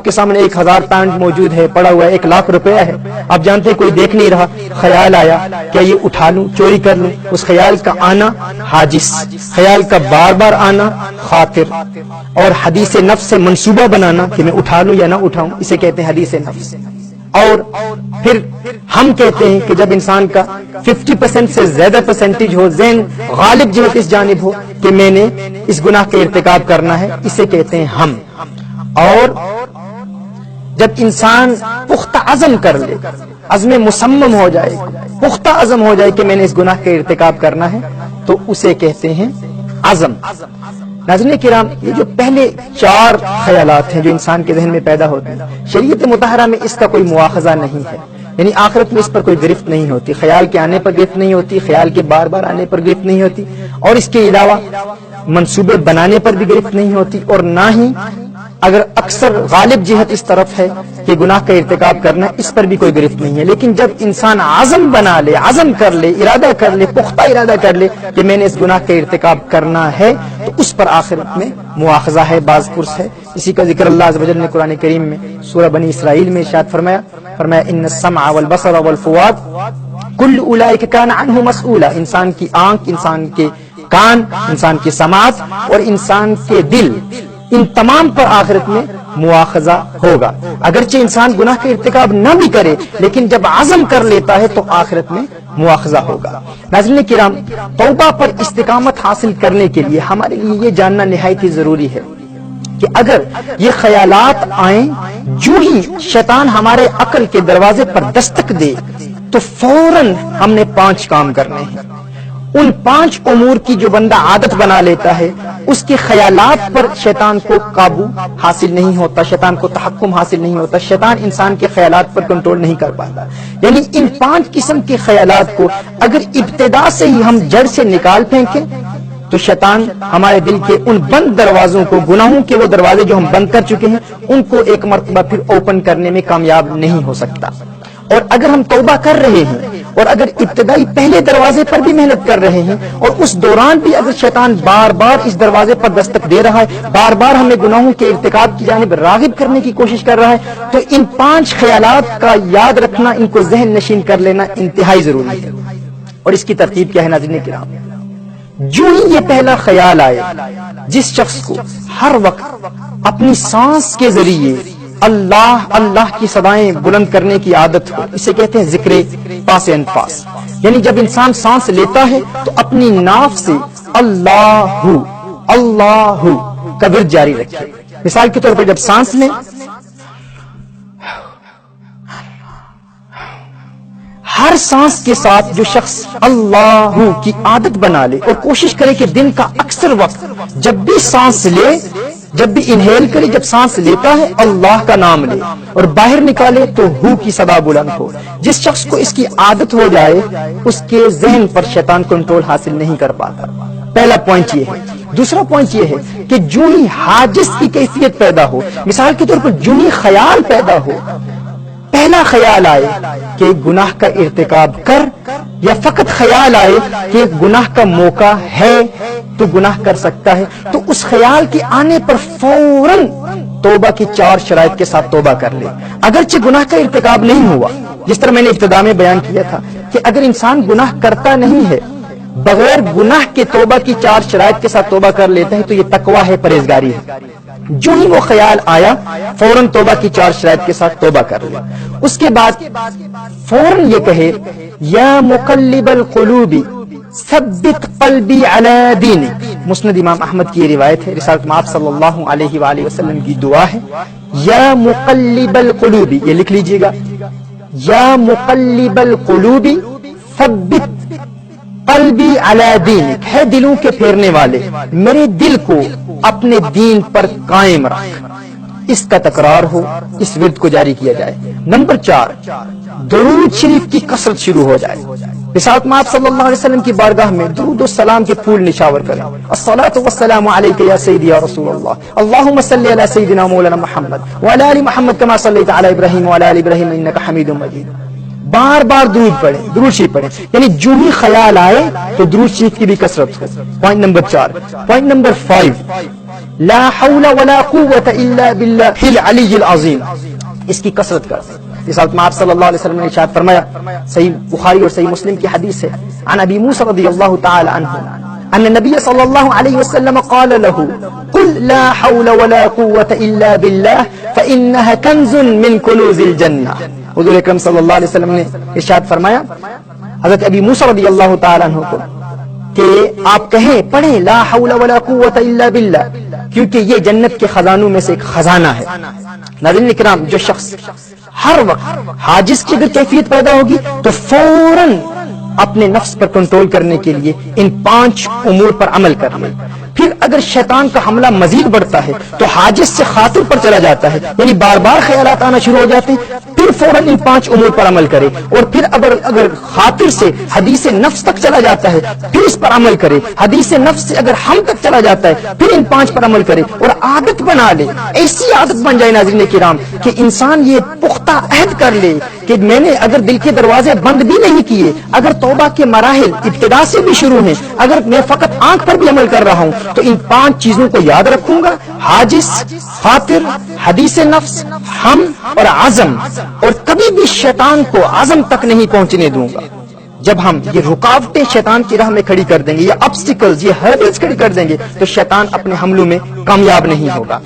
کے سامنے 1000 پاؤنڈ موجود ہے، پڑا ہوا ہے، 1,00,000 روپیہ ہے، آپ جانتے ہیں کوئی دیکھ نہیں رہا، خیال آیا کیا یہ اٹھا لوں، چوری کر لوں، اس خیال کا آنا حاجس، خیال کا بار بار آنا خاطر، اور حدیث نفس سے منصوبہ بنانا کہ میں اٹھا لوں یا نہ اٹھاؤں، اسے کہتے ہیں حدیث نفس۔ اور پھر ہم کہتے ہیں کہ جب انسان کا 50% سے زیادہ پرسنٹیج ہو، ذہن غالب جہت اس جانب ہو کہ میں نے اس گناہ کا ارتکاب کرنا ہے، اسے کہتے ہیں ہم۔ اور جب انسان پختہ عزم کر لے، عزم مصمم ہو جائے، پختہ عزم ہو جائے کہ میں نے اس گناہ کا ارتکاب کرنا ہے، تو اسے کہتے ہیں عزم۔ ناظرین کرام، یہ جو پہلے 4 خیالات ہیں جو انسان کے ذہن میں پیدا ہوتے ہیں، شریعت مطہرہ میں اس کا کوئی مواخذہ نہیں ہے، یعنی آخرت میں اس پر کوئی گرفت نہیں ہوتی، خیال کے آنے پر گرفت نہیں ہوتی، خیال کے بار بار آنے پر گرفت نہیں ہوتی، اور اس کے علاوہ منصوبے بنانے پر بھی گرفت نہیں ہوتی، اور نہ ہی اگر اکثر غالب جہت اس طرف ہے کہ گناہ کا ارتکاب کرنا، اس پر بھی کوئی گرفت نہیں ہے۔ لیکن جب انسان عزم بنا لے، عزم کر لے، ارادہ کر لے، پختہ ارادہ کر لے کہ میں نے اس گناہ کا ارتکاب کرنا ہے، تو اس پر آخرت میں مواخذہ ہے، باز پرس ہے۔ اسی کا ذکر اللہ عز و جل نے قرآن کریم میں سورہ بنی اسرائیل میں ارشاد فرمایا ان السمع والبصر والفؤاد کل اولئک کان عنہ مسئولا، انسان کی آنکھ، انسان کے کان، انسان کی سماعت اور انسان کے دل، ان تمام پر آخرت میں مواخذہ ہوگا۔ اگرچہ انسان گناہ کا ارتکاب نہ بھی کرے، لیکن جب عزم کر لیتا ہے تو آخرت میں مواخذہ ہوگا۔ ناظرین کرام، توبہ پر استقامت حاصل کرنے کے لیے ہمارے لیے یہ جاننا نہایت ہی ضروری ہے کہ اگر یہ خیالات آئیں، جو ہی شیطان ہمارے عقل کے دروازے پر دستک دے تو فوراً ہم نے 5 کام کرنے ہیں۔ ان 5 امور کی جو بندہ عادت بنا لیتا ہے، اس کے خیالات پر شیطان کو قابو حاصل نہیں ہوتا، شیطان کو تحکم حاصل نہیں ہوتا، شیطان انسان کے خیالات پر کنٹرول نہیں کر پاتا۔ یعنی ان 5 قسم کے خیالات کو اگر ابتدا سے ہی ہم جڑ سے نکال پھینکیں تو شیطان ہمارے دل کے ان بند دروازوں کو، گناہوں کے وہ دروازے جو ہم بند کر چکے ہیں، ان کو ایک مرتبہ پھر اوپن کرنے میں کامیاب نہیں ہو سکتا۔ اور اگر ہم توبہ کر رہے ہیں اور اگر ابتدائی پہلے دروازے پر بھی محنت کر رہے ہیں اور اس دوران بھی اگر شیطان بار بار اس دروازے پر دستک دے رہا ہے، بار بار ہمیں گناہوں کے ارتکاب کی جانب راغب کرنے کی کوشش کر رہا ہے، تو ان 5 خیالات کا یاد رکھنا، ان کو ذہن نشین کر لینا انتہائی ضروری ہے۔ اور اس کی ترتیب کیا ہے ناظرین کرام؟ جو ہی یہ پہلا خیال آئے، جس شخص کو ہر وقت اپنی سانس کے ذریعے اللہ اللہ کی صدائیں بلند کرنے کی عادت ہو، اسے کہتے ہیں ذکر پاس انفاس، یعنی جب انسان سانس لیتا ہے تو اپنی ناف سے اللہ اللہ کا ورد جاری رکھے۔ مثال کے طور پر جب سانس لیں، ہر سانس کے ساتھ جو شخص اللہ کی عادت بنا لے اور کوشش کرے کہ دن کا اکثر وقت جب بھی سانس لے، جب بھی انہیل کرے، جب سانس لیتا ہے اللہ کا نام لے اور باہر نکالے تو ہو کی صدا بلند ہو۔ جس شخص کو اس کی عادت ہو جائے، اس کے ذہن پر شیطان کنٹرول حاصل نہیں کر پاتا۔ پہلا پوائنٹ یہ ہے۔ دوسرا پوائنٹ یہ ہے کہ جو ہی حاجز کی کیفیت پیدا ہو، مثال کے طور پر جو ہی خیال پیدا ہو، پہلا خیال آئے کہ گناہ کا ارتکاب کر، یا فقط خیال آئے کہ گناہ کا موقع ہے تو گناہ کر سکتا ہے، تو اس خیال کے آنے پر فوراً توبہ کی 4 شرائط کے ساتھ توبہ کر لے۔ اگرچہ گناہ کا ارتکاب نہیں ہوا، جس طرح میں نے ابتدا میں بیان کیا تھا کہ اگر انسان گناہ کرتا نہیں ہے، بغیر گناہ کے توبہ کی 4 شرائط کے ساتھ توبہ کر لیتا ہے، تو یہ تقویٰ ہے، پرہیزگاری ہے۔ جو ہی وہ خیال آیا فوراً توبہ کی 4 شرائط کے ساتھ توبہ کر لے۔ اس کے بعد فوراً یہ کہے یا مقلب القلوب ثبت قلبی علی دینک۔ مسند امام احمد کی یہ روایت ہے، رسالت مآب صلی اللہ علیہ وآلہ وسلم کی دعا ہے، یا مقلب القلوب، یہ لکھ لیجئے گا، یا مقلب القلوب ثبت قلبی علی دینک، ہے دلوں کے پھیرنے والے، میرے دل کو اپنے دین پر قائم رکھ۔ اس کا تکرار ہو، اس ورد کو جاری کیا جائے۔ نمبر 4، درود شریف کی کثرت شروع ہو جائے۔ رسالت مآب صلی اللہ علیہ وسلم کی بارگاہ میں درود و سلام کے پھول نشاور کریں۔ الصلاۃ والسلام علیک یا سیدی یا رسول اللہ، اللہم صلی علی سیدنا مولانا محمد وعلی آل محمد کما صلیت علی ابراہیم وعلی آل ابراہیم انک حمید مجید۔ بار بار درود پڑھیں، درود شریف پڑھیں، یعنی جو ہی خیال آئے تو درود شریف کی بھی کثرت ہو۔ Point number 4۔ پوائنٹ نمبر 5، لا حول ولا قوت الا باللہ العلی العظیم، اس کی کثرت کرتے ہیں۔ اس حالت میں آپ صلی اللہ علیہ وسلم نے ارشاد فرمایا، صحیح بخاری اور صحیح مسلم کی حدیث ہے، عن ابی موسیٰ رضی اللہ تعالی عنہ ان النبی صلی اللہ علیہ وسلم قال له قل لا حول ولا قوة الا باللہ فإنها کنز من کنوز الجنہ۔ حضور اکرم صلی اللہ علیہ وسلم نے ارشاد فرمایا حضرت ابی موسیٰ رضی اللہ تعالی عنہ کو کہ آپ کہیں پڑھیں لا حول ولا قوة الا باللہ، کیونکہ یہ جنت کے خزانوں میں سے ایک خزانہ ہے۔ ناظرین کرام، جو شخص ہر وقت حاجز کی اگر کیفیت پیدا ہوگی تو فوراً اپنے نفس پر کنٹرول کرنے کے لیے ان 5 امور پر عمل کر لے۔ پھر اگر شیطان کا حملہ مزید بڑھتا ہے تو حاجز سے خاطر پر چلا جاتا ہے، یعنی بار بار خیالات آنا شروع ہو جاتے ہیں، پھر فوراً ان 5 امور پر عمل کرے، اور پھر اگر خاطر سے حدیث نفس تک چلا جاتا ہے پھر اس پر عمل کرے، حدیث نفس سے اگر ہم تک چلا جاتا ہے پھر ان 5 پر عمل کرے اور عادت بنا لے، ایسی عادت بن جائے ناظرین کرام کہ انسان یہ پختہ عہد کر لے کہ میں نے اگر دل کے دروازے بند بھی نہیں کیے، اگر توبہ کے مراحل ابتدا سے بھی شروع ہیں، اگر میں فقط آنکھ پر بھی عمل کر رہا ہوں تو ان 5 چیزوں کو یاد رکھوں گا، حاجز، خاطر، حدیث نفس، ہم اور عزم، اور کبھی بھی شیطان کو عزم تک نہیں پہنچنے دوں گا۔ جب ہم یہ رکاوٹیں شیطان کی راہ میں کھڑی کر دیں گے، یہ obstacles، یہ hurdles کھڑی کر دیں گے تو شیطان اپنے حملوں میں کامیاب نہیں ہوگا۔